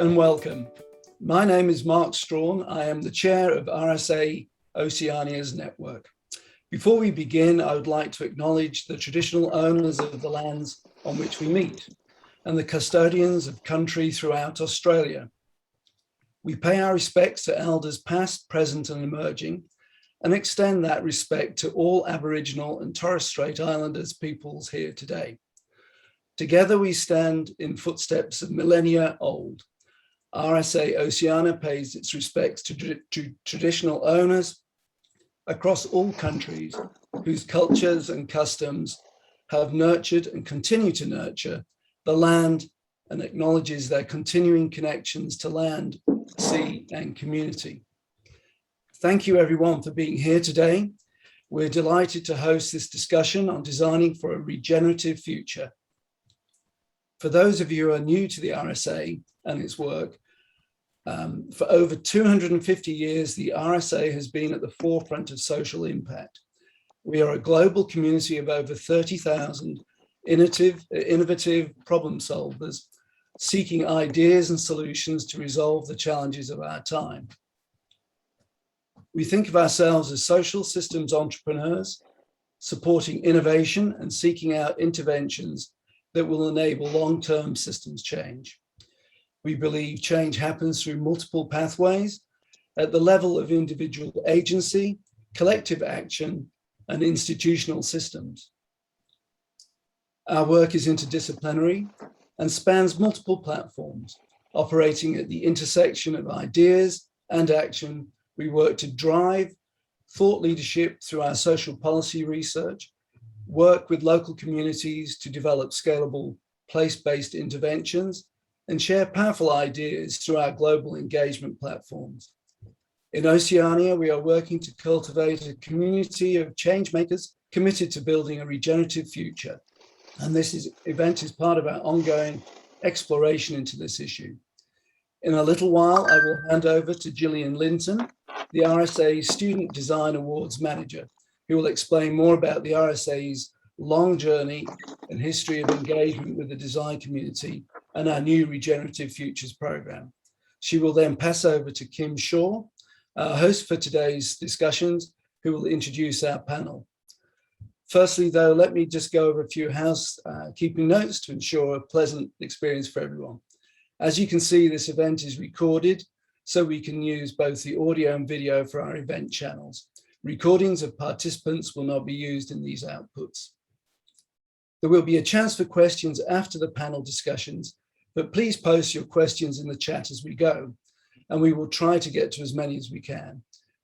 and welcome. My name is Mark Strawn. I am the chair of RSA Oceania's network. Before we begin, I would like to acknowledge the traditional owners of the lands on which we meet and the custodians of country throughout Australia. We pay our respects to elders past, present and emerging, and extend that respect to all Aboriginal and Torres Strait Islanders peoples here today. Together we stand in footsteps of millennia old. RSA Oceania pays its respects to traditional owners across all countries whose cultures and customs have nurtured and continue to nurture the land, and acknowledges their continuing connections to land, sea and community. Thank you everyone for being here today. We're delighted to host this discussion on designing for a regenerative future. For those of you who are new to the RSA and its work, for over 250 years, the RSA has been at the forefront of social impact. We are a global community of over 30,000 innovative problem solvers seeking ideas and solutions to resolve the challenges of our time. We think of ourselves as social systems entrepreneurs, supporting innovation and seeking out interventions that will enable long-term systems change. We believe change happens through multiple pathways at the level of individual agency, collective action, and institutional systems. Our work is interdisciplinary and spans multiple platforms. Operating at the intersection of ideas and action, we work to drive thought leadership through our social policy research, work with local communities to develop scalable place-based interventions, and share powerful ideas through our global engagement platforms. In Oceania, we are working to cultivate a community of change makers committed to building a regenerative future. And this event is part of our ongoing exploration into this issue. In a little while, I will hand over to Gillian Linton, the RSA Student Design Awards Manager, who will explain more about the RSA's long journey and history of engagement with the design community and our new Regenerative Futures program. She will then pass over to Kim Shaw, our host for today's discussions, who will introduce our panel. Firstly, though, let me just go over a few housekeeping notes to ensure a pleasant experience for everyone. As you can see, this event is recorded, so we can use both the audio and video for our event channels. Recordings of participants will not be used in these outputs. There will be a chance for questions after the panel discussions, but please post your questions in the chat as we go, and we will try to get to as many as we can.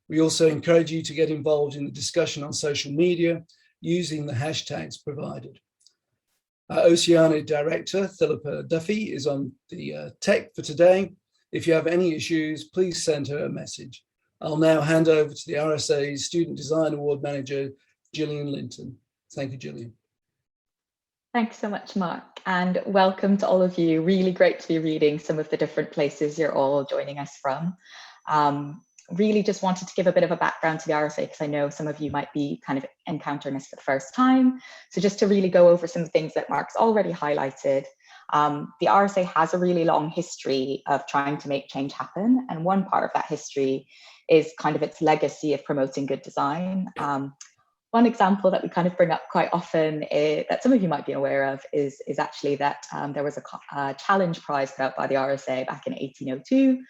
We also encourage you to get involved in the discussion on social media using the hashtags provided. Our Oceania Director, Philippa Duffy, is on the tech for today. If you have any issues, please send her a message. I'll now hand over to the RSA's Student Design Award Manager, Gillian Linton. Thank you, Gillian. Thanks so much, Mark, and welcome to all of you. Really great to be reading some of the different places you're all joining us from. Really just wanted to give a bit of a background to the RSA because I know some of you might be kind of encountering us for the first time. So just to really go over some things that Mark's already highlighted. The RSA has a really long history of trying to make change happen. And one part of that history is kind of its legacy of promoting good design. One example that we kind of bring up quite often that some of you might be aware of is actually that there was a challenge prize put out by the RSA back in 1802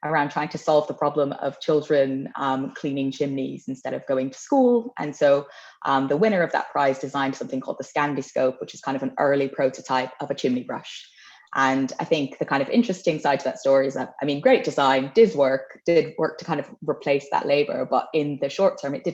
around trying to solve the problem of children cleaning chimneys instead of going to school. And so the winner of that prize designed something called the Scandiscope, which is kind of an early prototype of a chimney brush. And I think the kind of interesting side to that story is that, I mean, great design, did work to kind of replace that labor, but in the short term, it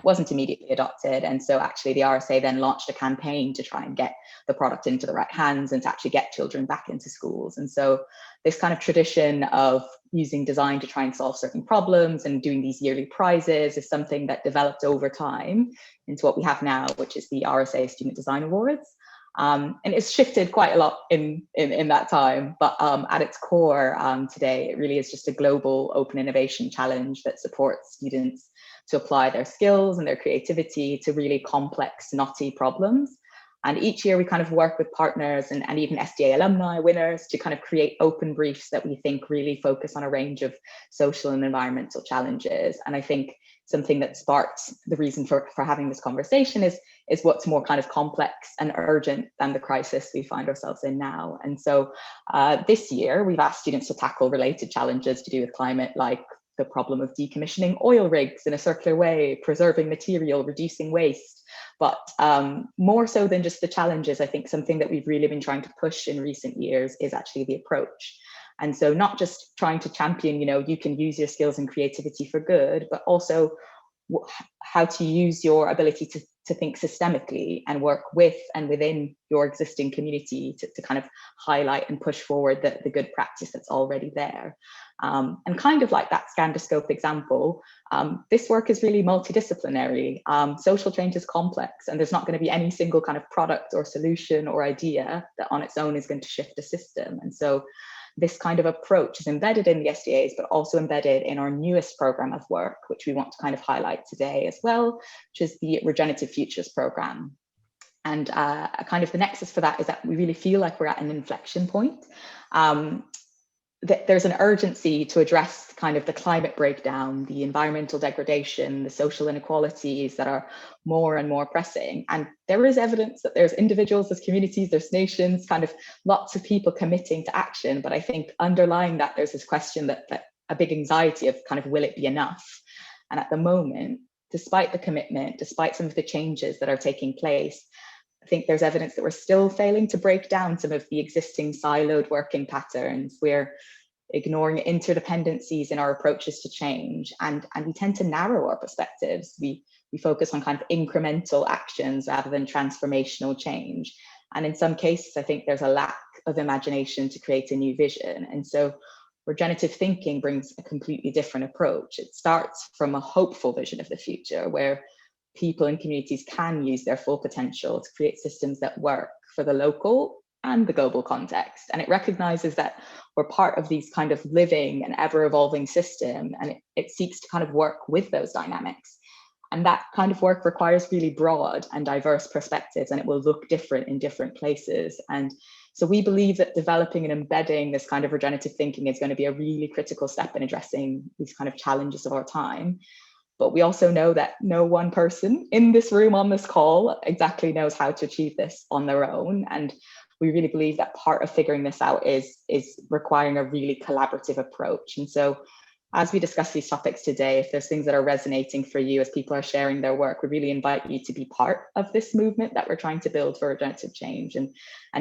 wasn't immediately adopted. And so actually the RSA then launched a campaign to try and get the product into the right hands and to actually get children back into schools. And so this kind of tradition of using design to try and solve certain problems and doing these yearly prizes is something that developed over time into what we have now, which is the RSA Student Design Awards. And it's shifted quite a lot in that time, but at its core today, it really is just a global open innovation challenge that supports students to apply their skills and their creativity to really complex, knotty problems. And each year we kind of work with partners and even SDA alumni winners to kind of create open briefs that we think really focus on a range of social and environmental challenges. And I think something that sparked the reason for having this conversation is what's more kind of complex and urgent than the crisis we find ourselves in now. And so this year we've asked students to tackle related challenges to do with climate, like the problem of decommissioning oil rigs in a circular way, preserving material, reducing waste. But more so than just the challenges, I think something that we've really been trying to push in recent years is actually the approach. And so not just trying to champion, you can use your skills and creativity for good, but also how to use your ability to think systemically and work with and within your existing community to kind of highlight and push forward the good practice that's already there. And kind of like that Scandoscope example, this work is really multidisciplinary. Social change is complex, and there's not going to be any single kind of product or solution or idea that on its own is going to shift a system. And so this kind of approach is embedded in the SDAs, but also embedded in our newest program of work, which we want to kind of highlight today as well, which is the Regenerative Futures program. And kind of the nexus for that is that we really feel like we're at an inflection point. There's an urgency to address kind of the climate breakdown, the environmental degradation, the social inequalities that are more and more pressing. And there is evidence that there's individuals, there's communities, there's nations, kind of lots of people committing to action. But I think underlying that, there's this question that a big anxiety of kind of, will it be enough? And at the moment, despite the commitment, despite some of the changes that are taking place, I think there's evidence that we're still failing to break down some of the existing siloed working patterns. We're ignoring interdependencies in our approaches to change, and we tend to narrow our perspectives. We focus on kind of incremental actions rather than transformational change. And in some cases, I think there's a lack of imagination to create a new vision. And so regenerative thinking brings a completely different approach. It starts from a hopeful vision of the future, where people and communities can use their full potential to create systems that work for the local and the global context. And it recognizes that we're part of these kind of living and ever evolving system, and it seeks to kind of work with those dynamics. And that kind of work requires really broad and diverse perspectives, and it will look different in different places. And so we believe that developing and embedding this kind of regenerative thinking is going to be a really critical step in addressing these kind of challenges of our time. But we also know that no one person in this room on this call exactly knows how to achieve this on their own. And we really believe that part of figuring this out is requiring a really collaborative approach. And so as we discuss these topics today, if there's things that are resonating for you as people are sharing their work, we really invite you to be part of this movement that we're trying to build for regenerative change. And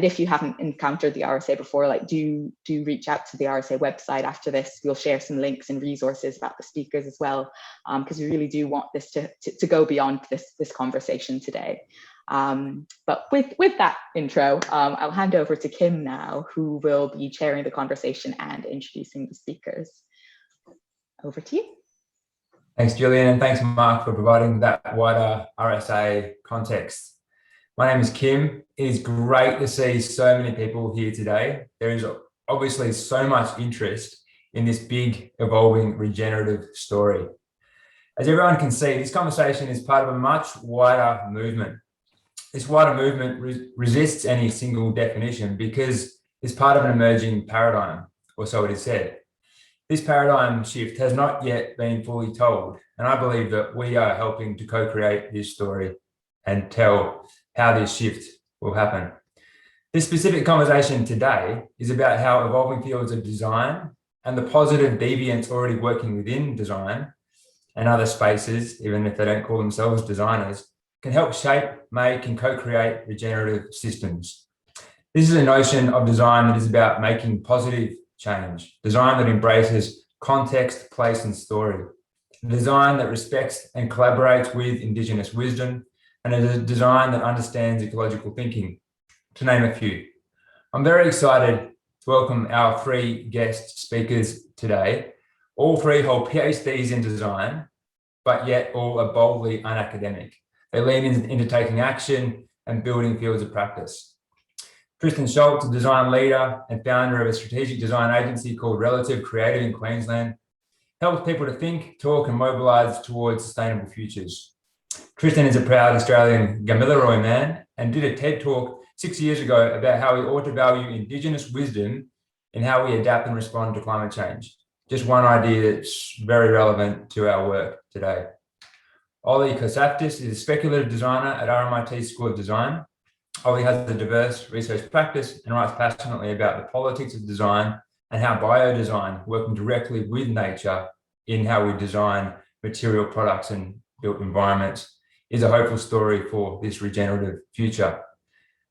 if you haven't encountered the RSA before, like do reach out to the RSA website after this. We'll share some links and resources about the speakers as well, because we really do want this to go beyond this conversation today. But with that intro, I'll hand over to Kim now, who will be chairing the conversation and introducing the speakers. Over to you. Thanks, Julian, and thanks, Mark, for providing that wider RSA context. My name is Kim. It is great to see so many people here today. There is obviously so much interest in this big, evolving, regenerative story. As everyone can see, this conversation is part of a much wider movement. This wider movement resists any single definition because it's part of an emerging paradigm, or so it is said. This paradigm shift has not yet been fully told, and I believe that we are helping to co-create this story and tell how this shift will happen. This specific conversation today is about how evolving fields of design and the positive deviants already working within design and other spaces, even if they don't call themselves designers, can help shape, make, and co-create regenerative systems. This is a notion of design that is about making positive change, design that embraces context, place, and story, design that respects and collaborates with Indigenous wisdom, and a design that understands ecological thinking, to name a few. I'm very excited to welcome our three guest speakers today. All three hold PhDs in design, but yet all are boldly unacademic. They lean into taking action and building fields of practice. Tristan Schultz, a design leader and founder of a strategic design agency called Relative Creative in Queensland, helps people to think, talk, and mobilise towards sustainable futures. Tristan is a proud Australian Gamilaroi man and did a TED talk 6 years ago about how we ought to value Indigenous wisdom in how we adapt and respond to climate change. Just one idea that's very relevant to our work today. Ollie Kosaftis is a speculative designer at RMIT School of Design. Ollie has a diverse research practice and writes passionately about the politics of design and how biodesign, working directly with nature in how we design material products and built environments, is a hopeful story for this regenerative future.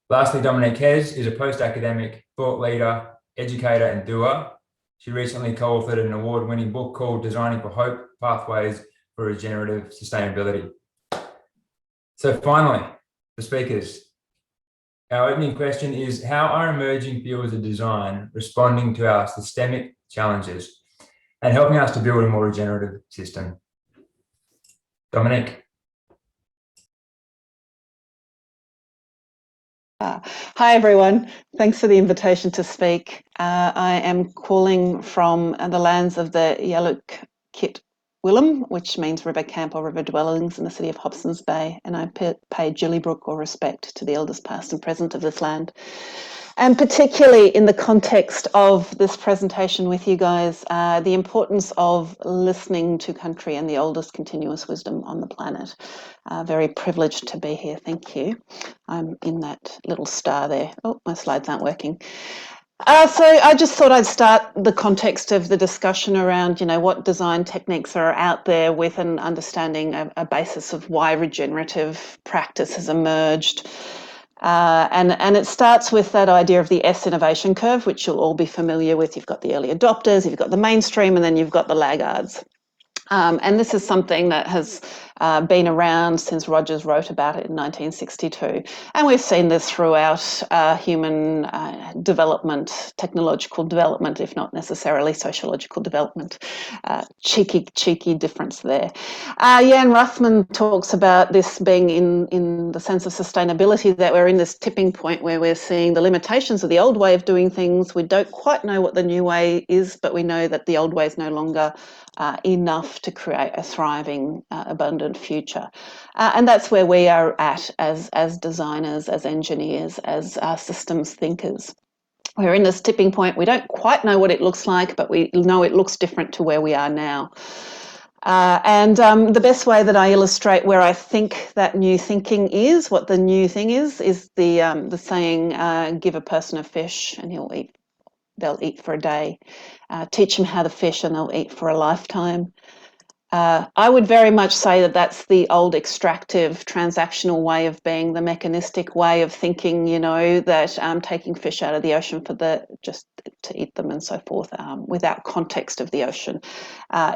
Lastly, Dominique Hez is a post-academic thought leader, educator and doer. She recently co-authored an award-winning book called Designing for Hope, Pathways for Regenerative Sustainability. So finally, the speakers. Our opening question is, how are emerging fields of design responding to our systemic challenges and helping us to build a more regenerative system? Dominique. Hi, everyone. Thanks for the invitation to speak. I am calling from the lands of the Yaluk-Kit Willem, which means river camp or river dwellings in the city of Hobsons Bay, and I pay Gillybrook or respect to the elders past and present of this land. And particularly in the context of this presentation with you guys, the importance of listening to country and the oldest continuous wisdom on the planet. Very privileged to be here, thank you. I'm in that little star there. Oh, my slides aren't working. So I just thought I'd start the context of the discussion around, what design techniques are out there with an understanding, a basis of why regenerative practice has emerged. And it starts with that idea of the S innovation curve, which you'll all be familiar with. You've got the early adopters, you've got the mainstream, and then you've got the laggards. And this is something that has been around since Rogers wrote about it in 1962. And we've seen this throughout human development, technological development, if not necessarily sociological development. Cheeky difference there. Jan Ruthman talks about this being in the sense of sustainability, that we're in this tipping point where we're seeing the limitations of the old way of doing things. We don't quite know what the new way is, but we know that the old way is no longer enough to create a thriving, abundant future. And that's where we are at as designers, as engineers, as systems thinkers. We're in this tipping point. We don't quite know what it looks like, but we know it looks different to where we are now. And the best way that I illustrate where I think that new thinking is, what the new thing is the saying, give a person a fish and they'll eat for a day. Teach them how to fish and they'll eat for a lifetime. I would very much say that that's the old extractive, transactional way of being, the mechanistic way of thinking, that taking fish out of the ocean just to eat them and so forth, without context of the ocean,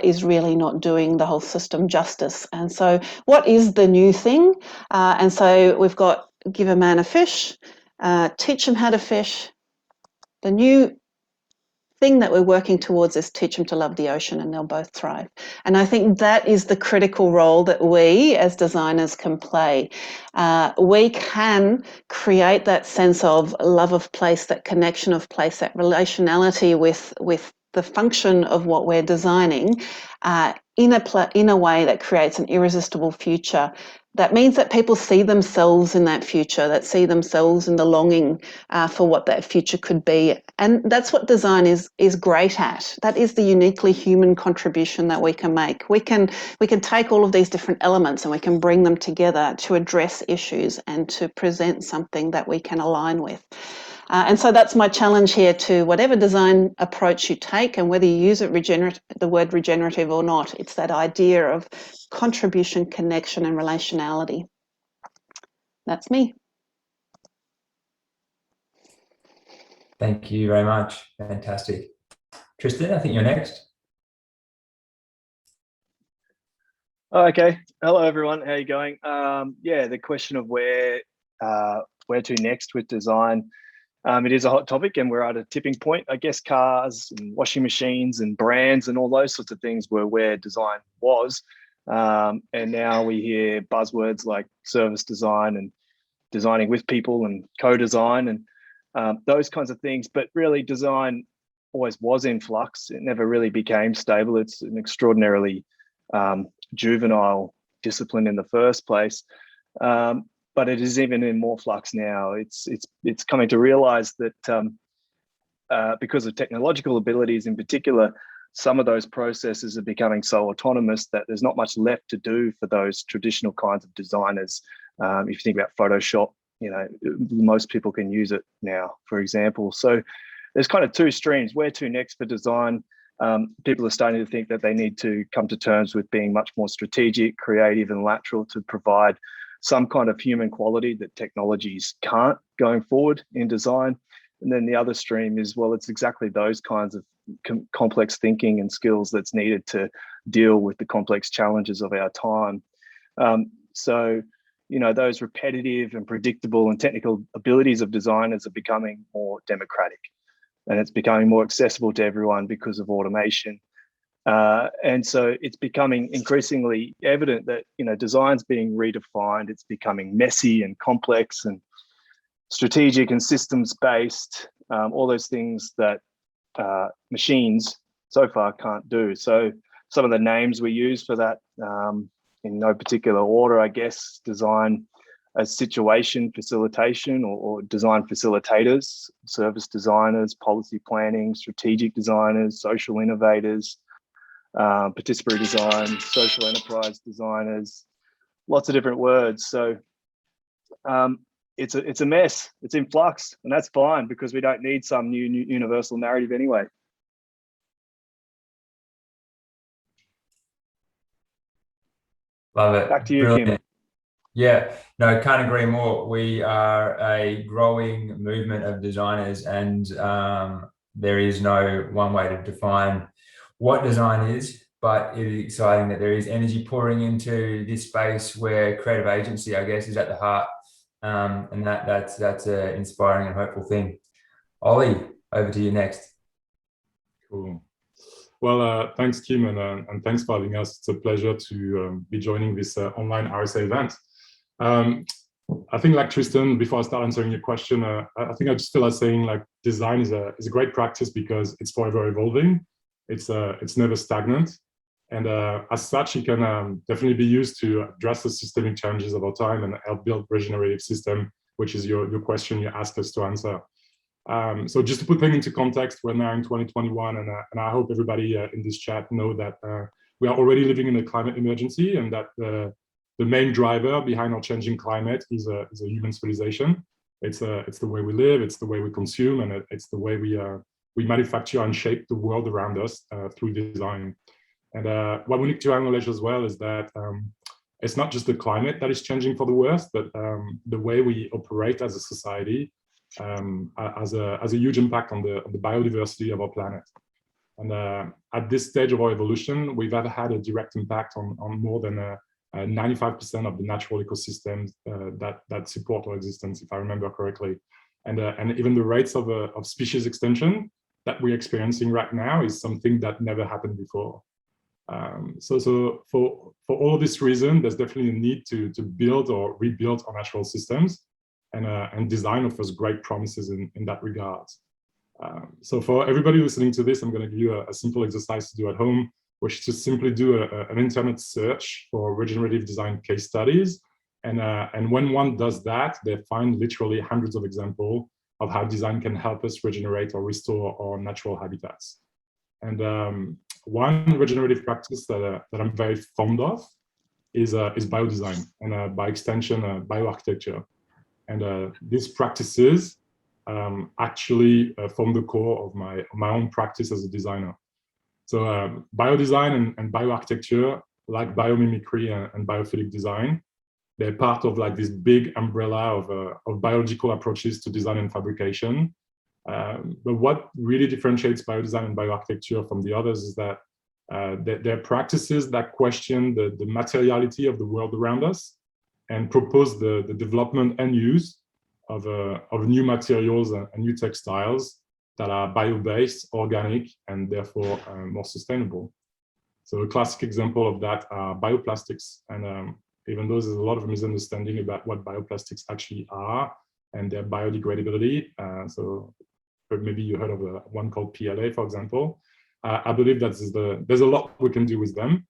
is really not doing the whole system justice. And so what is the new thing? And so we've got give a man a fish, teach him how to fish. The new thing that we're working towards is teach them to love the ocean and they'll both thrive. And I think that is the critical role that we as designers can play. We can create that sense of love of place, that connection of place, that relationality with the function of what we're designing in a way that creates an irresistible future. That means that people see themselves in that future, that see themselves in the longing for what that future could be. And that's what design is great at. That is the uniquely human contribution that we can make. We can take all of these different elements and we can bring them together to address issues and to present something that we can align with. And so that's my challenge here to whatever design approach you take, and whether you use the word regenerative or not, it's that idea of contribution, connection, and relationality. That's me. Thank you very much. Fantastic. Tristan, I think you're next. Okay. Hello, everyone. How are you going? The question of where to next with design. It is a hot topic and we're at a tipping point. I guess cars and washing machines and brands and all those sorts of things were where design was. And now we hear buzzwords like service design and designing with people and co-design and those kinds of things. But really design always was in flux. It never really became stable. It's an extraordinarily juvenile discipline in the first place. But it is even in more flux now. It's coming to realize that because of technological abilities in particular, some of those processes are becoming so autonomous that there's not much left to do for those traditional kinds of designers. If you think about Photoshop, most people can use it now, for example. So there's kind of two streams. Where to next for design? People are starting to think that they need to come to terms with being much more strategic, creative, and lateral to provide some kind of human quality that technologies can't going forward in design. And then the other stream is, well, it's exactly those kinds of complex thinking and skills that's needed to deal with the complex challenges of our time. So, those repetitive and predictable and technical abilities of designers are becoming more democratic, and it's becoming more accessible to everyone because of automation. And so it's becoming increasingly evident that, design's being redefined. It's becoming messy and complex and strategic and systems-based, all those things that machines so far can't do. So some of the names we use for that, in no particular order, I guess, design as situation facilitation or design facilitators, service designers, policy planning, strategic designers, social innovators, participatory design, social enterprise designers, lots of different words. So it's a mess. It's in flux, and that's fine because we don't need some new universal narrative anyway. Love it. Back to you, Brilliant. Kim. Yeah, no, can't agree more. We are a growing movement of designers, and there is no one way to define what design is, but it is exciting that there is energy pouring into this space where creative agency, I guess, is at the heart. And that's an inspiring and hopeful thing. Ollie, over to you next. Cool. Well, thanks, Kim, and thanks for having us. It's a pleasure to be joining this online RSA event. I think, like Tristan, before I start answering your question, I think I just feel like saying, like, design is a great practice because it's forever evolving. It's never stagnant, and as such, it can definitely be used to address the systemic challenges of our time and help build regenerative system, which is your question you asked us to answer. So just to put things into context, we're now in 2021, and I hope everybody in this chat know that we are already living in a climate emergency, and that the main driver behind our changing climate is a human civilization. It's the way we live, it's the way we consume, and it's the way we manufacture and shape the world around us through design. And what we need to acknowledge as well is that it's not just the climate that is changing for the worse, but the way we operate as a society has a huge impact on the biodiversity of our planet. And at this stage of our evolution, we've had a direct impact on more than 95% of the natural ecosystems that support our existence, if I remember correctly. And even the rates of species extinction that we're experiencing right now is something that never happened before. So for all this reason, there's definitely a need to build or rebuild our natural systems, and design offers great promises in that regard. So for everybody listening to this, I'm going to give you a simple exercise to do at home, which is to simply do an internet search for regenerative design case studies. And when one does that, they find literally hundreds of examples of how design can help us regenerate or restore our natural habitats. And one regenerative practice that I'm very fond of is biodesign, and by extension, bioarchitecture. And these practices actually form the core of my own practice as a designer. So biodesign and bioarchitecture, like biomimicry and biophilic design, they're part of like this big umbrella of biological approaches to design and fabrication. But what really differentiates biodesign and bioarchitecture from the others is that they're practices that question the materiality of the world around us and propose the development and use of new materials and new textiles that are bio-based, organic, and therefore more sustainable. So a classic example of that are bioplastics. And even though there's a lot of misunderstanding about what bioplastics actually are and their biodegradability, so maybe you heard of one called PLA, for example. I believe that there's a lot we can do with them.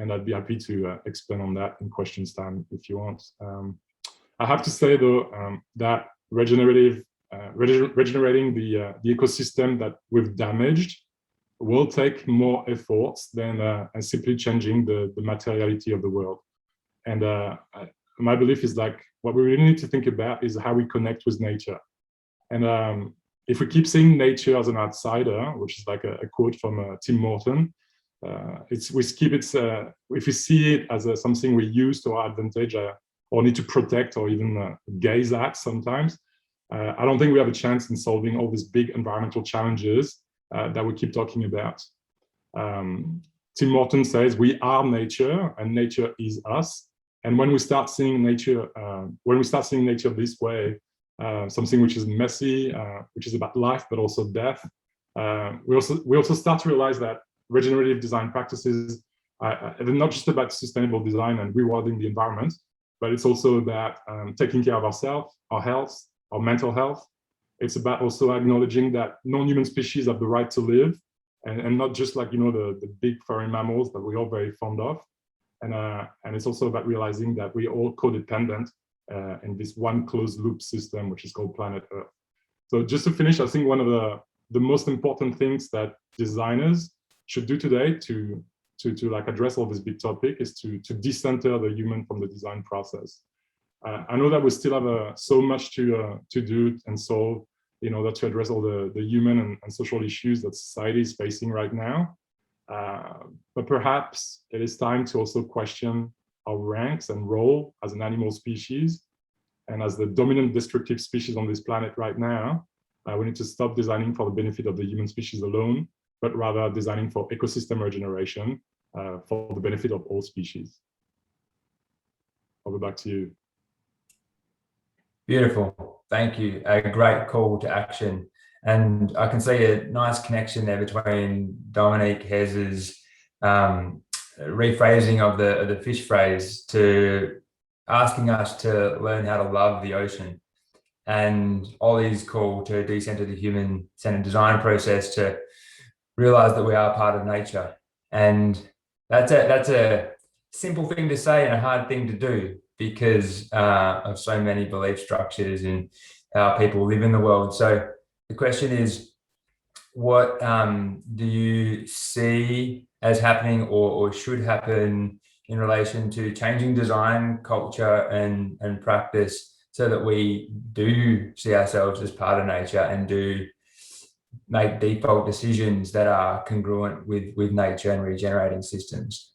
and I'd be happy to explain on that in questions time if you want. I have to say though that regenerating the ecosystem that we've damaged will take more efforts than simply changing the materiality of the world. And my belief is like what we really need to think about is how we connect with nature. And if we keep seeing nature as an outsider, which is like a quote from Tim Morton, if we see it as something we use to our advantage or need to protect or even gaze at sometimes, I don't think we have a chance in solving all these big environmental challenges that we keep talking about. Tim Morton says we are nature and nature is us. And when we start seeing nature, this way, something which is messy, which is about life but also death, we also start to realize that regenerative design practices are not just about sustainable design and rewarding the environment, but it's also about taking care of ourselves, our health, our mental health. It's about also acknowledging that non-human species have the right to live, and not just like, the big furry mammals that we're all very fond of. And it's also about realizing that we're all codependent in this one closed loop system, which is called planet Earth. So just to finish, I think one of the most important things that designers should do today to like address all this big topic is to decenter the human from the design process. I know that we still have so much to do and solve in order to address all the human and social issues that society is facing right now. But perhaps it is time to also question our ranks and role as an animal species. And as the dominant destructive species on this planet right now, we need to stop designing for the benefit of the human species alone, but rather designing for ecosystem regeneration for the benefit of all species. I'll be back to you. Beautiful, thank you. A great call to action. And I can see a nice connection there between Dominique Hez's rephrasing of the fish phrase to asking us to learn how to love the ocean, and Ollie's call to decenter the human-centered design process to realize that we are part of nature. And that's a simple thing to say and a hard thing to do because of so many belief structures and how people live in the world. So the question is, what do you see as happening or should happen in relation to changing design culture and practice so that we do see ourselves as part of nature and do make default decisions that are congruent with nature and regenerating systems?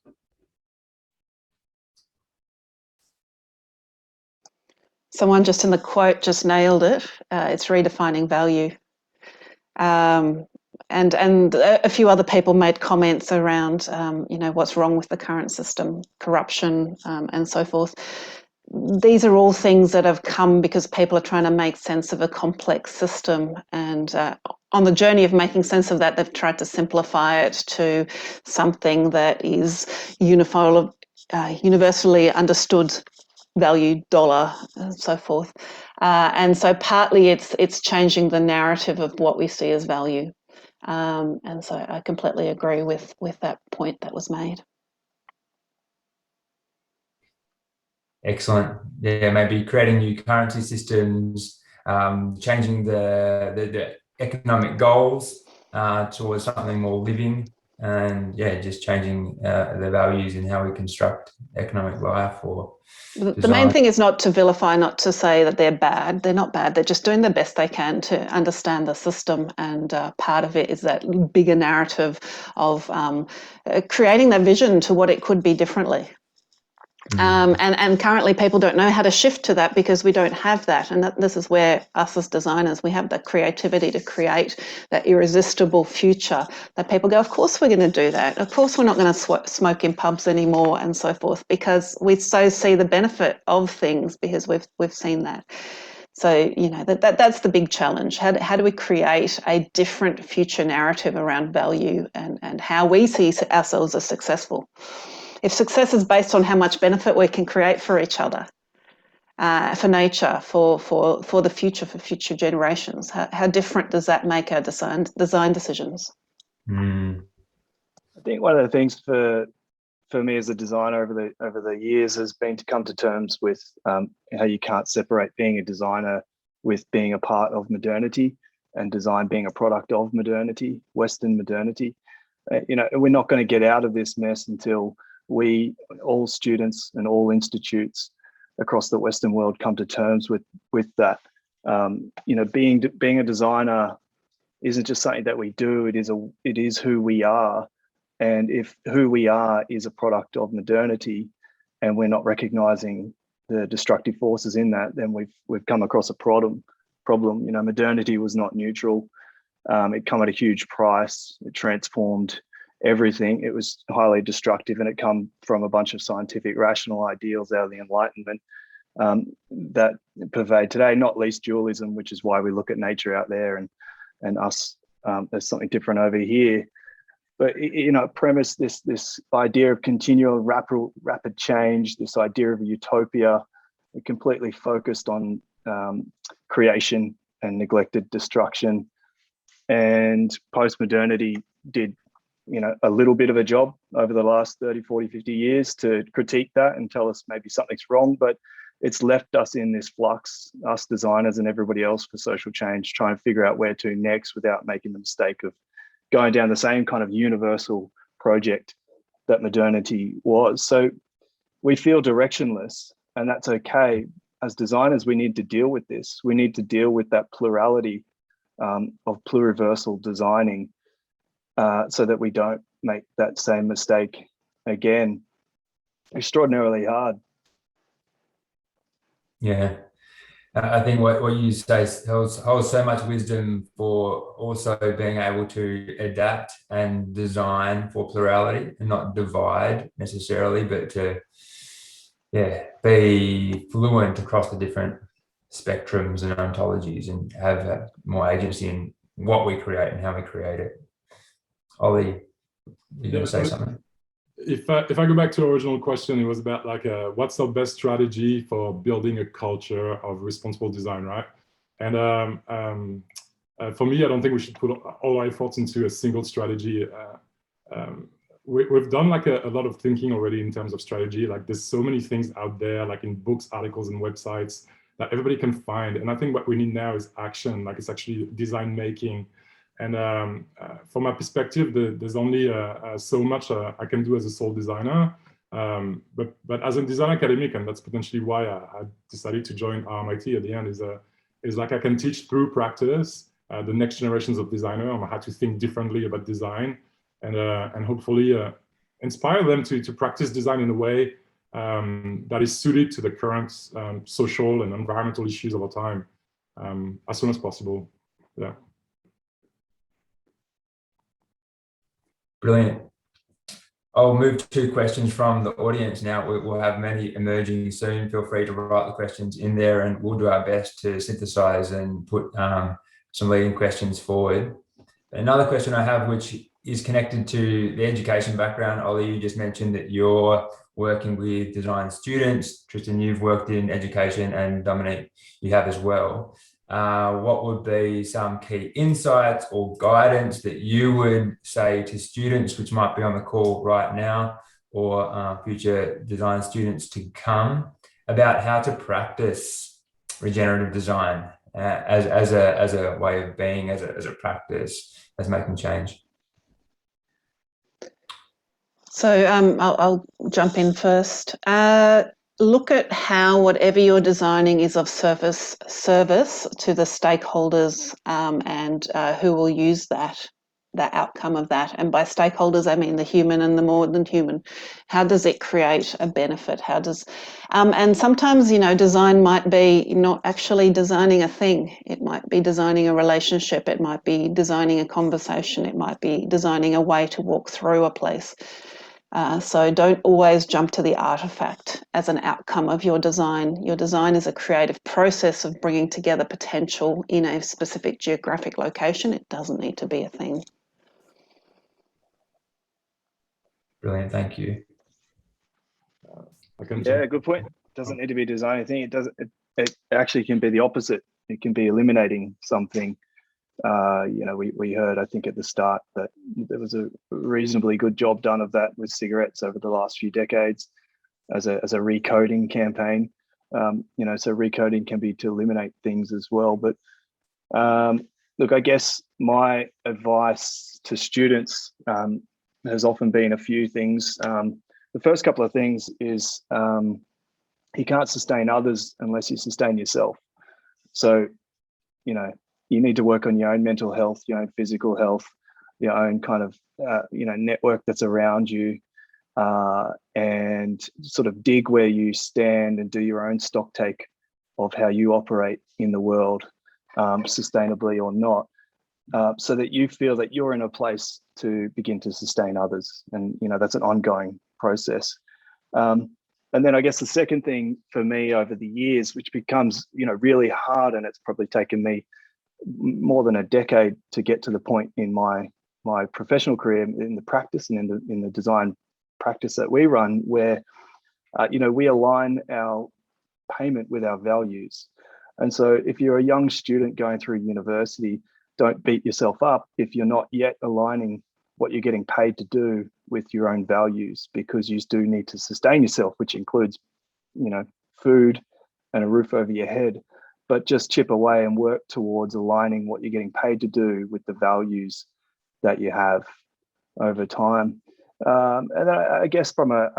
Someone just in the quote just nailed it. It's redefining value. And a few other people made comments around, what's wrong with the current system, corruption, and so forth. These are all things that have come because people are trying to make sense of a complex system. And on the journey of making sense of that, they've tried to simplify it to something that is universally understood value, dollar, and so forth. And so partly it's changing the narrative of what we see as value. And so I completely agree with that point that was made. Excellent. Yeah, maybe creating new currency systems, changing the economic goals towards something more living, and just changing the values in how we construct economic life or design. The main thing is not to vilify, not to say that they're bad. They're not bad. They're just doing the best they can to understand the system. And part of it is that bigger narrative of creating that vision to what it could be differently. And currently people don't know how to shift to that because we don't have that. And this is where us as designers, we have the creativity to create that irresistible future that people go, of course we're going to do that. Of course we're not going to smoke in pubs anymore and so forth, because we so see the benefit of things because we've seen that. So, that's the big challenge. How do we create a different future narrative around value and how we see ourselves as successful? If success is based on how much benefit we can create for each other, for nature, for the future, for future generations, how different does that make our design decisions? I think one of the things for for me as a designer over the years has been to come to terms with how you can't separate being a designer with being a part of modernity, and design being a product of modernity, Western modernity. We're not going to get out of this mess until we, all students and all institutes across the Western world, come to terms with that. Being a designer isn't just something that we do. It is who we are. And if who we are is a product of modernity, and we're not recognizing the destructive forces in that, then we've come across a problem. Modernity was not neutral. It came at a huge price. It transformed everything. It was highly destructive, and it come from a bunch of scientific rational ideals out of the Enlightenment that pervade today, not least dualism, which is why we look at nature out there and us. There's something different over here. But premise this idea of continual rapid change, this idea of a utopia, completely focused on creation and neglected destruction. And post-modernity did a little bit of a job over the last 30, 40, 50 years to critique that and tell us maybe something's wrong, but it's left us in this flux, us designers and everybody else, for social change, trying to figure out where to next without making the mistake of going down the same kind of universal project that modernity was. So we feel directionless, and that's okay. As designers, we need to deal with this. We need to deal with that plurality of pluriversal designing so that we don't make that same mistake again. Extraordinarily hard. Yeah. I think what you say holds so much wisdom for also being able to adapt and design for plurality and not divide necessarily, but to be fluent across the different spectrums and ontologies and have more agency in what we create and how we create it. Ollie, you're going to say something? If I go back to the original question, it was about what's our best strategy for building a culture of responsible design, right? And for me, I don't think we should put all our efforts into a single strategy. We've done a lot of thinking already in terms of strategy. There's so many things out there, in books, articles, and websites that everybody can find. And I think what we need now is action. It's actually design making. And from my perspective, there's only so much I can do as a sole designer. But as a design academic, and that's potentially why I decided to join RMIT at the end, is I can teach through practice the next generations of designers on how to think differently about design, and hopefully inspire them to practice design in a way that is suited to the current social and environmental issues of our time as soon as possible. Yeah. Brilliant. I'll move to questions from the audience now. We'll have many emerging soon. Feel free to write the questions in there, and we'll do our best to synthesize and put some leading questions forward. Another question I have, which is connected to the education background. Ollie, you just mentioned that you're working with design students. Tristan, you've worked in education, and Dominique, you have as well. What would be some key insights or guidance that you would say to students which might be on the call right now, or future design students to come, about how to practice regenerative design as a way of being, as a practice, as making change? So I'll jump in first. Look at how whatever you're designing is of service to the stakeholders and who will use the outcome of that. And by stakeholders, I mean the human and the more than human. How does it create a benefit? How does and sometimes, design might be not actually designing a thing. It might be designing a relationship. It might be designing a conversation. It might be designing a way to walk through a place. So don't always jump to the artifact as an outcome of your design. Your design is a creative process of bringing together potential in a specific geographic location. It doesn't need to be a thing. Brilliant, thank you. Yeah, good point. It doesn't need to be designing a thing. It actually can be the opposite. It can be eliminating something. We heard, I think, at the start that there was a reasonably good job done of that with cigarettes over the last few decades as a recoding campaign. So recoding can be to eliminate things as well. But look, I guess my advice to students has often been a few things. The first couple of things is you can't sustain others unless you sustain yourself. So, you need to work on your own mental health, your own physical health, your own kind of, network that's around you, and sort of dig where you stand and do your own stock take of how you operate in the world, sustainably or not, so that you feel that you're in a place to begin to sustain others. And, that's an ongoing process. And then I guess the second thing for me over the years, which becomes, really hard, and it's probably taken me more than a decade to get to the point in my professional career in the practice and in the design practice that we run, where we align our payment with our values. And so if you're a young student going through university, don't beat yourself up if you're not yet aligning what you're getting paid to do with your own values, because you do need to sustain yourself, which includes food and a roof over your head. But just chip away and work towards aligning what you're getting paid to do with the values that you have over time. And I guess from a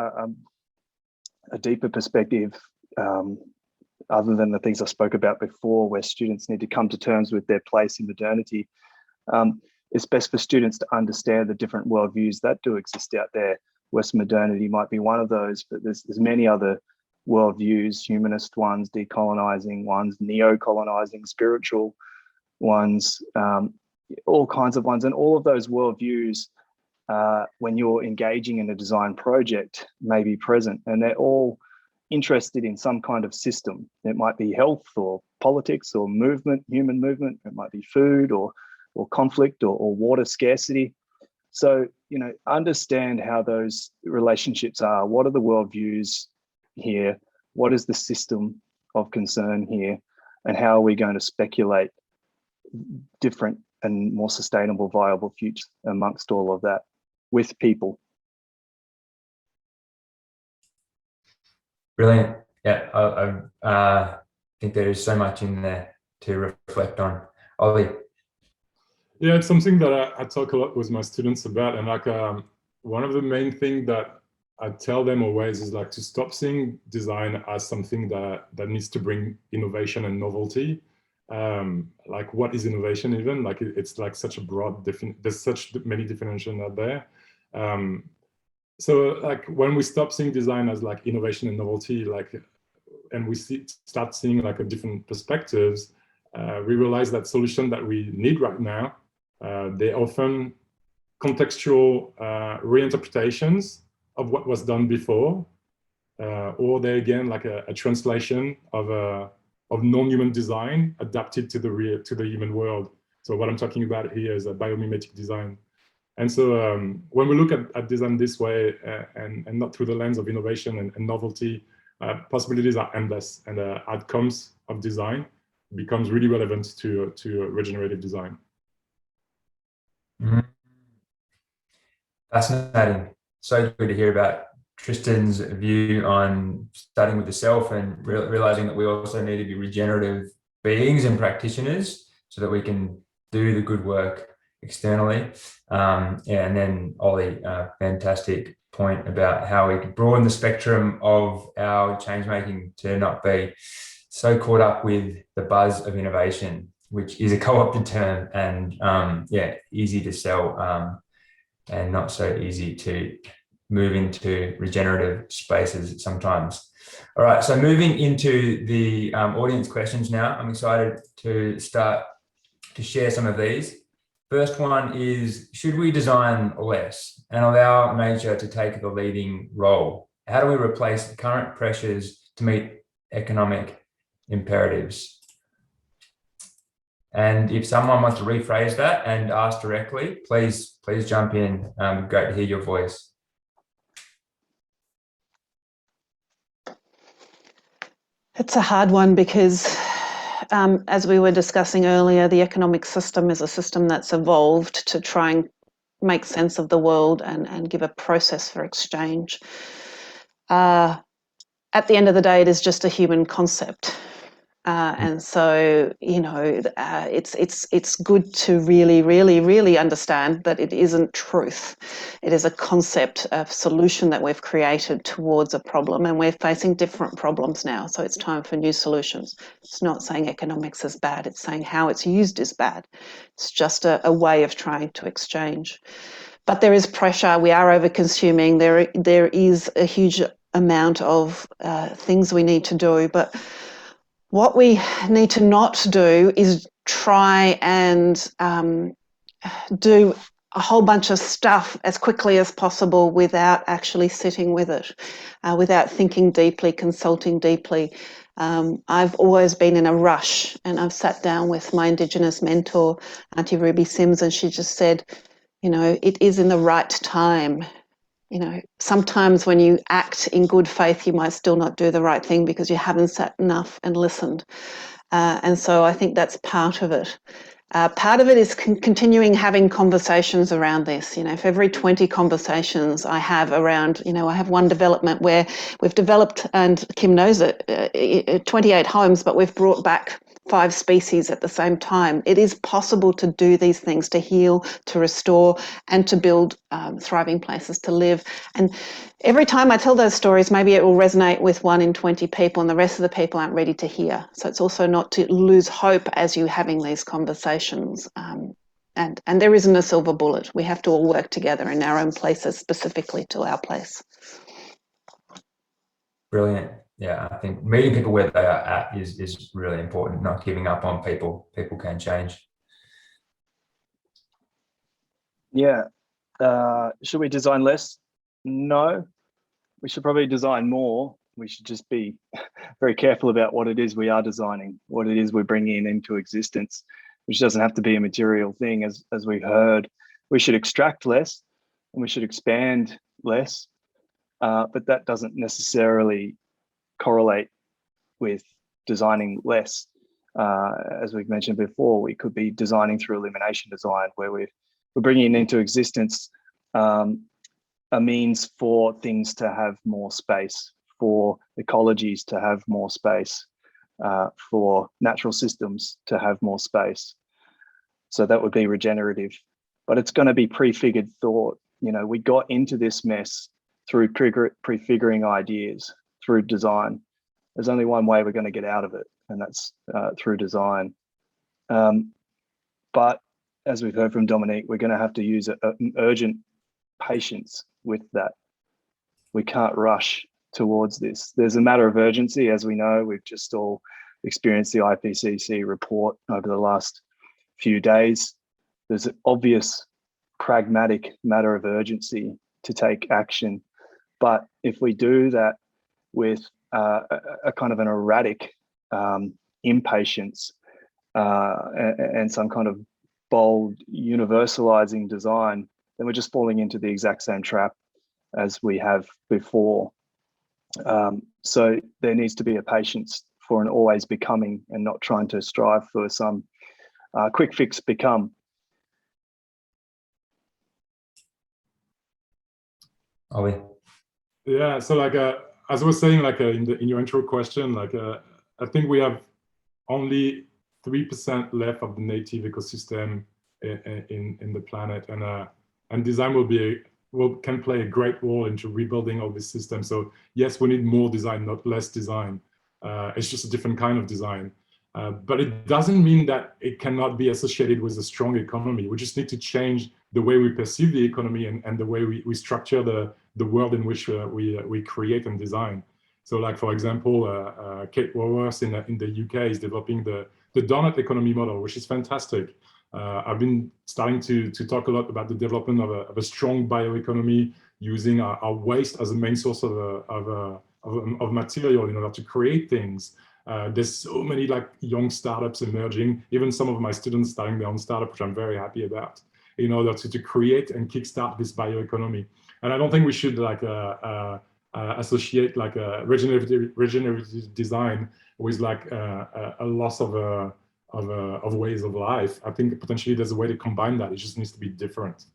deeper perspective, other than the things I spoke about before, where students need to come to terms with their place in modernity, it's best for students to understand the different worldviews that do exist out there. Western modernity might be one of those, but there's many other worldviews, humanist ones, decolonizing ones, neo-colonizing, spiritual ones, all kinds of ones. And all of those worldviews, when you're engaging in a design project, may be present, and they're all interested in some kind of system. It might be health or politics or movement, human movement. It might be food or conflict or water scarcity. So, understand how those relationships are. What are the worldviews here? What is the system of concern here? And how are we going to speculate different and more sustainable, viable futures amongst all of that with people? Brilliant. Yeah, I think there is so much in there to reflect on. Ollie. Yeah, it's something that I talk a lot with my students about, and one of the main things that I tell them always is to stop seeing design as something that needs to bring innovation and novelty. What is innovation even? It's such a broad there's such many definitions out there. So when we stop seeing design as innovation and novelty, and we start seeing a different perspectives, we realize that solution that we need right now, they're often contextual reinterpretations of what was done before, or they're again a translation of non-human design adapted to the human world. So what I'm talking about here is a biomimetic design. And so when we look at design this way, and not through the lens of innovation and novelty, possibilities are endless, and outcomes of design becomes really relevant to regenerative design. Mm-hmm. Fascinating. So good to hear about Tristan's view on starting with the self and realizing that we also need to be regenerative beings and practitioners so that we can do the good work externally. And then Ollie, fantastic point about how we can broaden the spectrum of our change making to not be so caught up with the buzz of innovation, which is a co-opted term and easy to sell and not so easy to move into regenerative spaces sometimes. All right, so moving into the audience questions now. I'm excited to start to share some of these. First one is, should we design less and allow nature to take the leading role? How do we replace the current pressures to meet economic imperatives? And if someone wants to rephrase that and ask directly, please jump in. Great to hear your voice. It's a hard one because as we were discussing earlier, the economic system is a system that's evolved to try and make sense of the world and give a process for exchange. At the end of the day, it is just a human concept. And so, you know, it's good to really understand that it isn't truth. It is a concept, a solution that we've created towards a problem, and we're facing different problems now. So it's time for new solutions. It's not saying economics is bad. It's saying how it's used is bad. It's just a way of trying to exchange. But there is pressure. We are over-consuming. There is a huge amount of things we need to do, but what we need to not do is try and do a whole bunch of stuff as quickly as possible without actually sitting with it, without thinking deeply, consulting deeply. I've always been in a rush, and I've sat down with my Indigenous mentor, Auntie Ruby Sims, and she just said, you know, it is in the right time. You know, sometimes when you act in good faith, you might still not do the right thing because you haven't sat enough and listened. And so I think that's part of it. Part of it is continuing having conversations around this. You know, for every 20 conversations I have around, you know, I have one development where we've developed, and Kim knows it, 28 homes, but we've brought back 5 species at the same time. It is possible to do these things, to heal, to restore, and to build thriving places to live. And every time I tell those stories, maybe it will resonate with 1 in 20 people, and the rest of the people aren't ready to hear. So it's also not to lose hope as you're having these conversations. And there isn't a silver bullet. We have to all work together in our own places, specifically to our place. Brilliant. Yeah, I think meeting people where they are at is really important, not giving up on people. People can change. Yeah. Should we design less? No. We should probably design more. We should just be very careful about what it is we are designing, what it is we're bringing into existence, which doesn't have to be a material thing, as we've heard. We should extract less and we should expand less, but that doesn't necessarily correlate with designing less. As we've mentioned before, we could be designing through elimination design, where we're bringing into existence a means for things to have more space, for ecologies to have more space, for natural systems to have more space. So that would be regenerative, but it's going to be prefigured thought. You know, we got into this mess through prefiguring ideas, through design. There's only one way we're going to get out of it, and that's through design. But as we've heard from Dominique, we're going to have to use an urgent patience with that. We can't rush towards this. There's a matter of urgency, as we know. We've just all experienced the IPCC report over the last few days. There's an obvious pragmatic matter of urgency to take action. But if we do that with a kind of an erratic impatience and some kind of bold universalizing design, then we're just falling into the exact same trap as we have before. So there needs to be a patience for an always becoming, and not trying to strive for some quick fix become. Ollie? Yeah, so like as I was saying, like in your intro question, like I think we have only 3% left of the native ecosystem in the planet, and design can play a great role into rebuilding all these systems. So yes, we need more design, not less design. It's just a different kind of design. But it doesn't mean that it cannot be associated with a strong economy. We just need to change the way we perceive the economy and the way we structure the world in which we create and design. So like, for example, Kate Raworth in the UK is developing the donut economy model, which is fantastic. I've been starting to talk a lot about the development of a strong bioeconomy, using our waste as a main source of material in order to create things. There's so many like young startups emerging, even some of my students starting their own startup, which I'm very happy about, in order to create and kickstart this bioeconomy. And I don't think we should like associate like a regenerative design with like a loss of ways of life. I think potentially there's a way to combine that. It just needs to be different.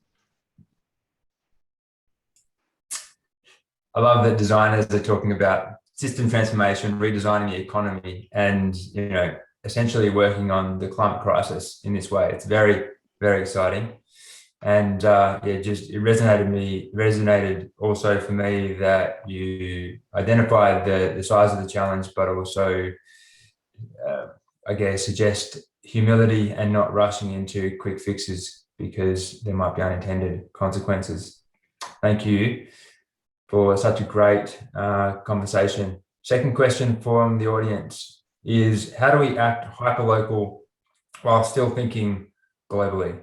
I love that designers are talking about system transformation, redesigning the economy, and essentially working on the climate crisis in this way. It's very, very exciting. And it resonated also for me that you identified the size of the challenge, but also I guess suggest humility and not rushing into quick fixes because there might be unintended consequences. Thank you for such a great conversation. Second question from the audience is, how do we act hyperlocal while still thinking globally?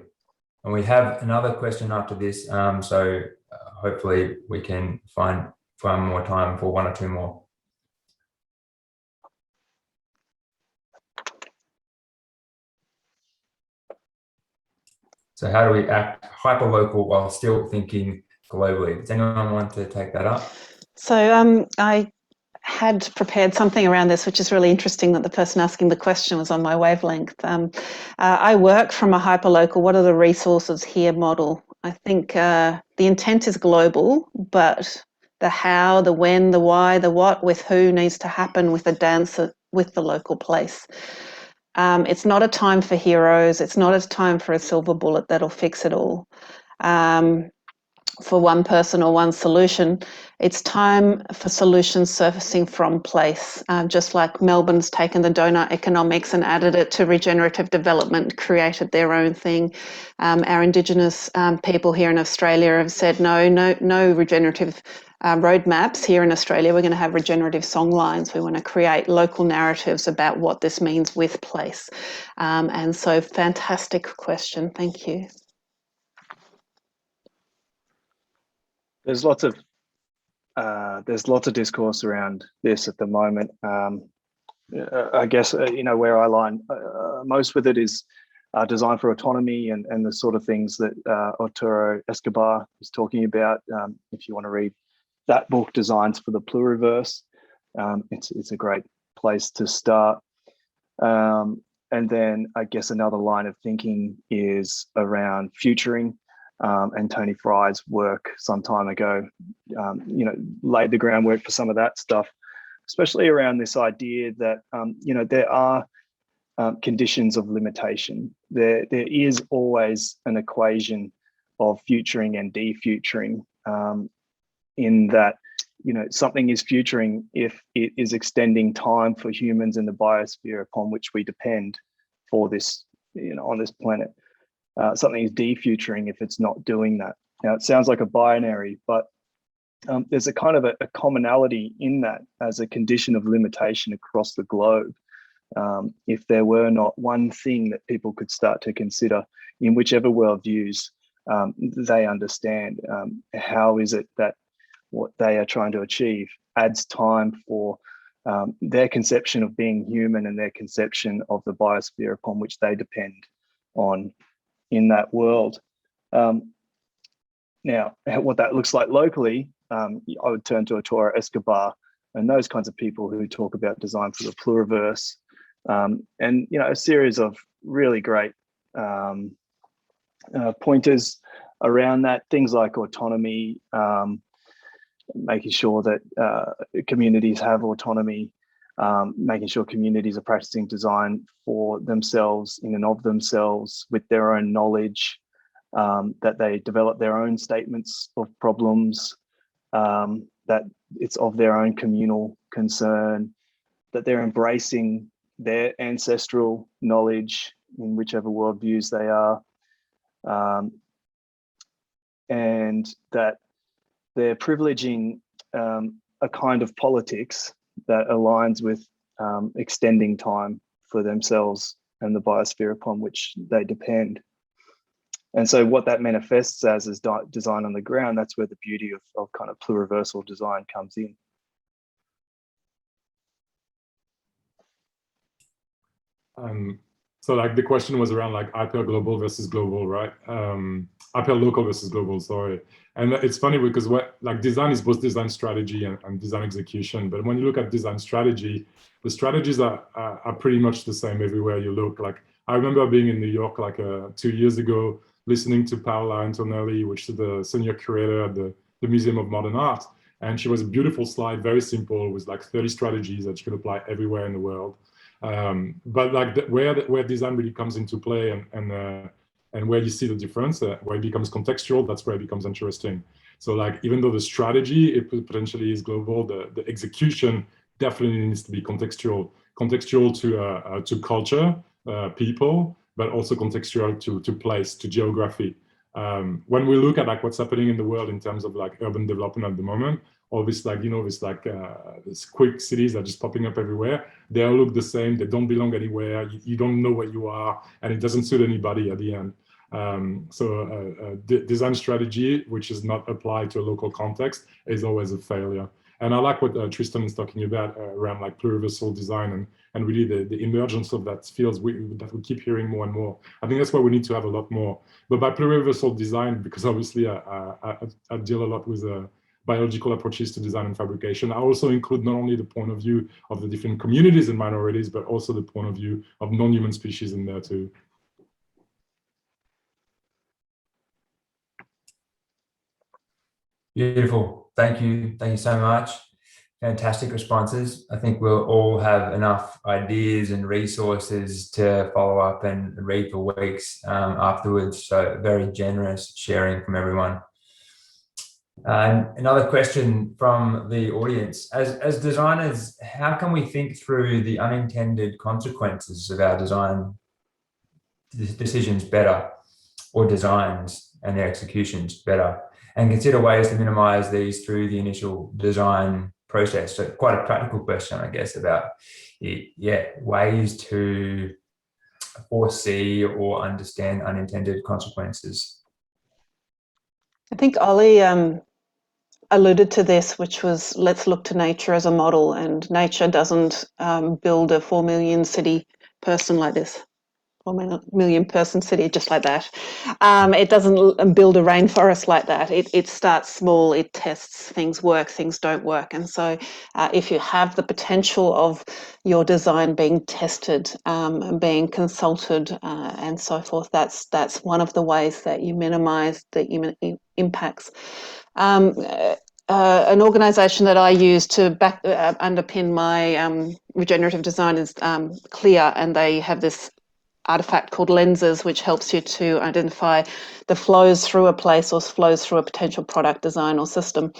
And we have another question after this, so hopefully we can find more time for one or two more. So how do we act hyperlocal while still thinking globally? Does anyone want to take that up? So I had prepared something around this, which is really interesting that the person asking the question was on my wavelength. I work from a hyperlocal, what are the resources here model. I think the intent is global, but the how, the when, the why, the what, with who needs to happen with the dance with the local place. It's not a time for heroes. It's not a time for a silver bullet that'll fix it all. For one person or one solution, it's time for solutions surfacing from place. Just like Melbourne's taken the donut economics and added it to regenerative development, created their own thing. Our Indigenous people here in Australia have said no regenerative roadmaps here in Australia. We're going to have regenerative songlines. We want to create local narratives about what this means with place. And so, fantastic question. Thank you. There's lots of discourse around this at the moment. I guess where I line most with it is design for autonomy and the sort of things that Arturo Escobar is talking about. If you want to read that book, Designs for the Pluriverse, it's a great place to start. And then I guess another line of thinking is around futuring. And Tony Fry's work some time ago, laid the groundwork for some of that stuff, especially around this idea that, there are conditions of limitation. There is always an equation of futuring and defuturing, in that, something is futuring if it is extending time for humans in the biosphere upon which we depend for this, on this planet. Something is defuturing if it's not doing that. Now, it sounds like a binary, but there's a kind of a commonality in that as a condition of limitation across the globe. If there were not one thing that people could start to consider in whichever worldviews they understand, how is it that what they are trying to achieve adds time for their conception of being human and their conception of the biosphere upon which they depend on in that world. Now, what that looks like locally, I would turn to Arturo Escobar and those kinds of people who talk about design for the pluriverse, and a series of really great pointers around that. Things like autonomy, making sure that communities have autonomy, making sure communities are practicing design for themselves, in and of themselves, with their own knowledge, that they develop their own statements of problems, that it's of their own communal concern, that they're embracing their ancestral knowledge in whichever worldviews they are, and that they're privileging a kind of politics that aligns with extending time for themselves and the biosphere upon which they depend. And so what that manifests as is design on the ground. That's where the beauty of kind of pluriversal design comes in. So like the question was around like hyper global versus global, right? Hyper local versus global, sorry. And it's funny because what like design is both design strategy and design execution. But when you look at design strategy, the strategies are pretty much the same everywhere you look. Like I remember being in New York like 2 years ago, listening to Paola Antonelli, which is the senior curator at the Museum of Modern Art. And she was a beautiful slide, very simple, with like 30 strategies that you could apply everywhere in the world. But like where design really comes into play and where you see the difference, where it becomes contextual, that's where it becomes interesting. So like even though the strategy it potentially is global, the execution definitely needs to be contextual to culture, people, but also contextual to place, to geography. When we look at like what's happening in the world in terms of like urban development at the moment, all this like, you know, this like these quick cities that are just popping up everywhere, they all look the same, they don't belong anywhere, you don't know what you are, and it doesn't suit anybody at the end. Design strategy, which is not applied to a local context, is always a failure. And I like what Tristan is talking about around like pluriversal design and really the emergence of that fields that we keep hearing more and more. I think that's why we need to have a lot more. But by pluriversal design, because obviously I deal a lot with biological approaches to design and fabrication, I also include not only the point of view of the different communities and minorities, but also the point of view of non-human species in there too. Beautiful. Thank you so much. Fantastic responses. I think we'll all have enough ideas and resources to follow up and read for weeks afterwards. So very generous sharing from everyone. Another question from the audience. As designers, how can we think through the unintended consequences of our design decisions better, or designs and their executions better, and consider ways to minimize these through the initial design process? So quite a practical question, I guess, about ways to foresee or understand unintended consequences. I think Ollie alluded to this, which was let's look to nature as a model, and nature doesn't build a 4 million city person like this. 4 million person city just like that. It doesn't build a rainforest like that. It starts small, it tests, things work, things don't work. And so if you have the potential of your design being tested, being consulted and so forth, that's one of the ways that you minimize the impacts. An organisation that I use to underpin my regenerative design is Clear, and they have this artifact called lenses, which helps you to identify the flows through a place or flows through a potential product, design or system.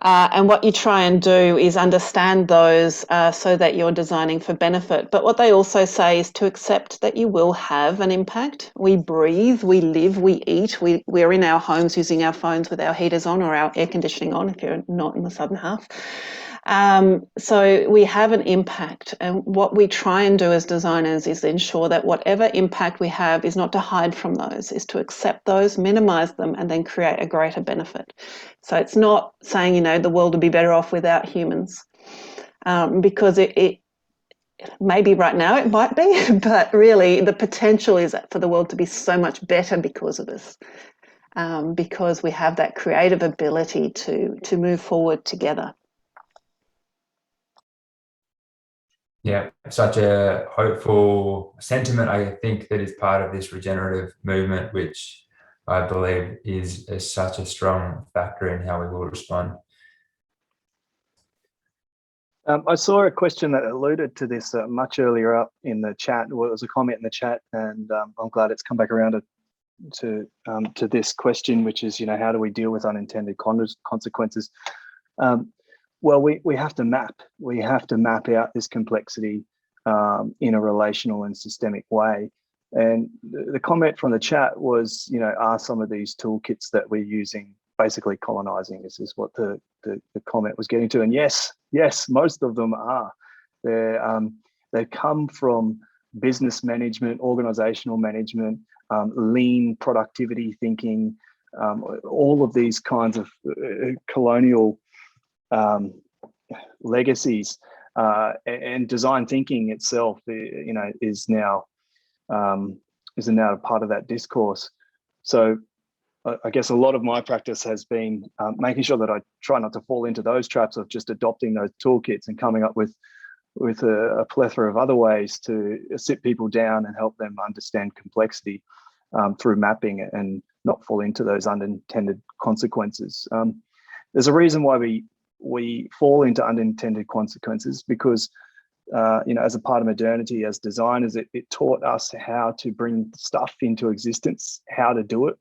And what you try and do is understand those so that you're designing for benefit. But what they also say is to accept that you will have an impact. We breathe, we live, we eat, we're in our homes using our phones with our heaters on or our air conditioning on if you're not in the southern half. So we have an impact, and what we try and do as designers is ensure that whatever impact we have is not to hide from those, is to accept those, minimize them, and then create a greater benefit. So it's not saying, you know, the world would be better off without humans, because it maybe right now it might be, but really the potential is for the world to be so much better because of this, because we have that creative ability to move forward together. Yeah, such a hopeful sentiment, I think, that is part of this regenerative movement, which I believe is such a strong factor in how we will respond. I saw a question that alluded to this much earlier up in the chat. Well, it was a comment in the chat, and I'm glad it's come back around to this question, which is, you know, how do we deal with unintended consequences? Well, we have to map. We have to map out this complexity in a relational and systemic way. And the comment from the chat was, you know, are some of these toolkits that we're using basically colonizing? This is what the comment was getting to. And yes, most of them are. They come from business management, organizational management, lean productivity thinking, all of these kinds of colonial legacies, and design thinking itself, you know, is now isn't now a part of that discourse. So I guess a lot of my practice has been making sure that I try not to fall into those traps of just adopting those toolkits and coming up with a plethora of other ways to sit people down and help them understand complexity through mapping and not fall into those unintended consequences. There's a reason why we fall into unintended consequences, because as a part of modernity, as designers, it taught us how to bring stuff into existence, how to do it.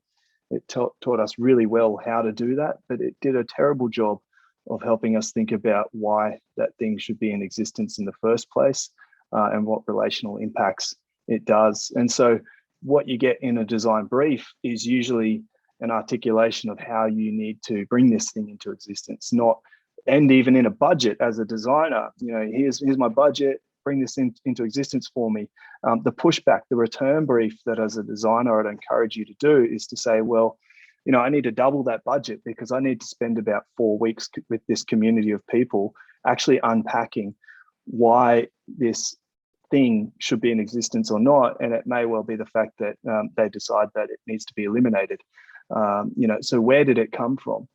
It taught us really well how to do that, but it did a terrible job of helping us think about why that thing should be in existence in the first place and what relational impacts it does. And so what you get in a design brief is usually an articulation of how you need to bring this thing into existence, and even in a budget as a designer, here's my budget, bring this into existence for me. The pushback, the return brief that as a designer I'd encourage you to do is to say, well, I need to double that budget because I need to spend about 4 weeks with this community of people actually unpacking why this thing should be in existence or not. And it may well be the fact that they decide that it needs to be eliminated. So where did it come from?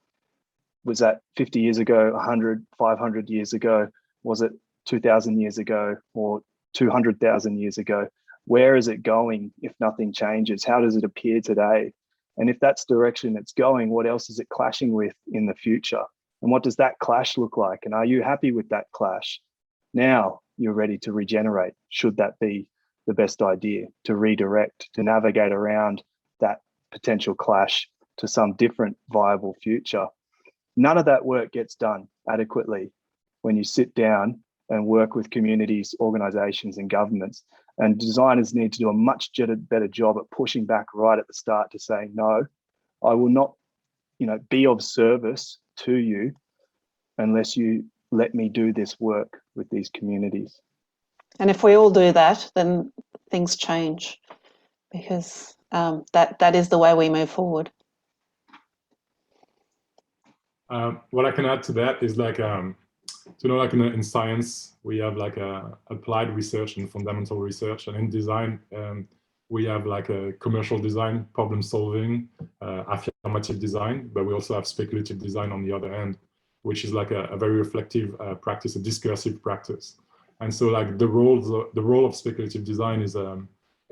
Was that 50 years ago, 100, 500 years ago? Was it 2,000 years ago or 200,000 years ago? Where is it going if nothing changes? How does it appear today? And if that's the direction it's going, what else is it clashing with in the future? And what does that clash look like? And are you happy with that clash? Now you're ready to regenerate. Should that be the best idea, to redirect, to navigate around that potential clash to some different viable future? None of that work gets done adequately when you sit down and work with communities, organizations, and governments. And designers need to do a much better job at pushing back right at the start to say, no, I will not, be of service to you unless you let me do this work with these communities. And if we all do that, then things change, because that is the way we move forward. What I can add to that is in science, we have applied research and fundamental research, and in design, we have a commercial design, problem solving, affirmative design, but we also have speculative design on the other end, which is a very reflective practice, a discursive practice. And so the role of speculative design is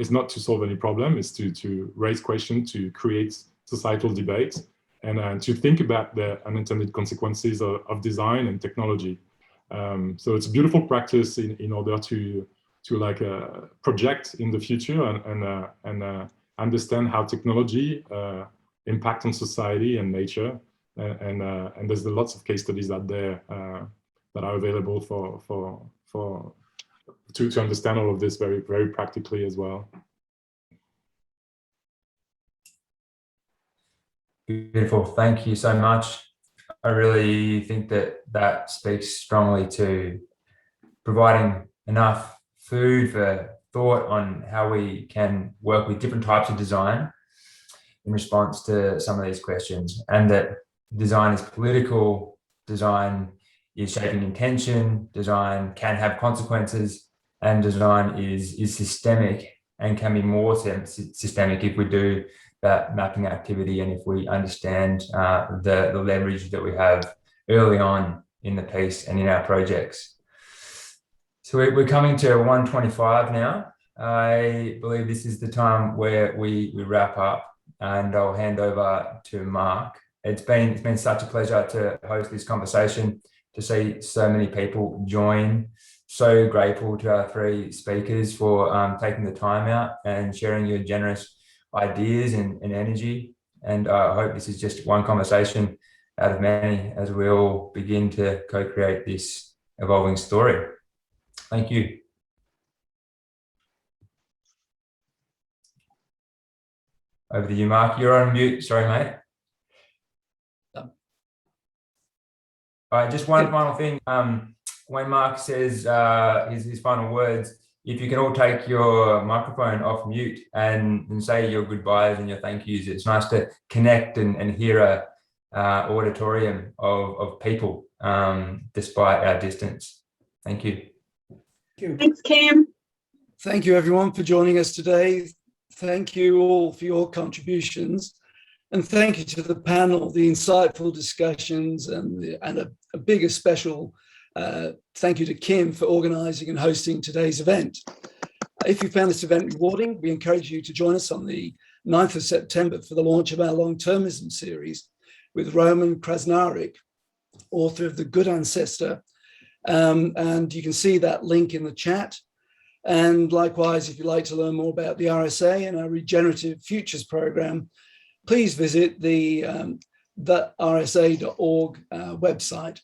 not to solve any problem, it's to raise questions, to create societal debate, and to think about the unintended consequences of design and technology. So it's a beautiful practice in order to project in the future and understand how technology impact on society and nature. And there's lots of case studies out there that are available to understand all of this very, very practically as well. Beautiful. Thank you so much. I really think that speaks strongly to providing enough food for thought on how we can work with different types of design in response to some of these questions, and that design is political, design is shaping intention, design can have consequences, and design is systemic and can be more systemic if we do that mapping activity and if we understand the leverage that we have early on in the piece and in our projects. So we're coming to 1:25 now. I believe this is the time where we wrap up, and I'll hand over to Mark. It's been such a pleasure to host this conversation, to see so many people join. So grateful to our three speakers for taking the time out and sharing your generous ideas and energy. And I hope this is just one conversation out of many as we all begin to co-create this evolving story. Thank you. Over to you, Mark. You're on mute. Sorry, mate. All right, just one final thing. When Mark says his final words, if you can all take your microphone off mute and say your goodbyes and your thank yous. It's nice to connect and hear a auditorium of people despite our distance. Thank you. Thank you. Thanks, Cam. Thank you everyone for joining us today. Thank you all for your contributions. And thank you to the panel, the insightful discussions, and a bigger special thank you to Kim for organising and hosting today's event. If you found this event rewarding, we encourage you to join us on the 9th of September for the launch of our long-termism series with Roman Krasnarek, author of The Good Ancestor. And you can see that link in the chat. And likewise, if you'd like to learn more about the RSA and our Regenerative Futures program, please visit the rsa.org website.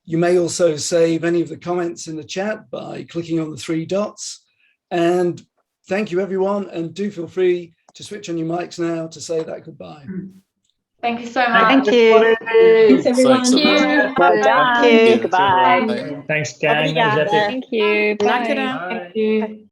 You may also save any of the comments in the chat by clicking on the 3 dots. And thank you, everyone. And do feel free to switch on your mics now to say that goodbye. Thank you so much. Thank you. Thanks, everyone. Thanks so much. Well done. Thank you. Goodbye. Thanks, gang. Obrigada. Thank you. Bye. Thank you.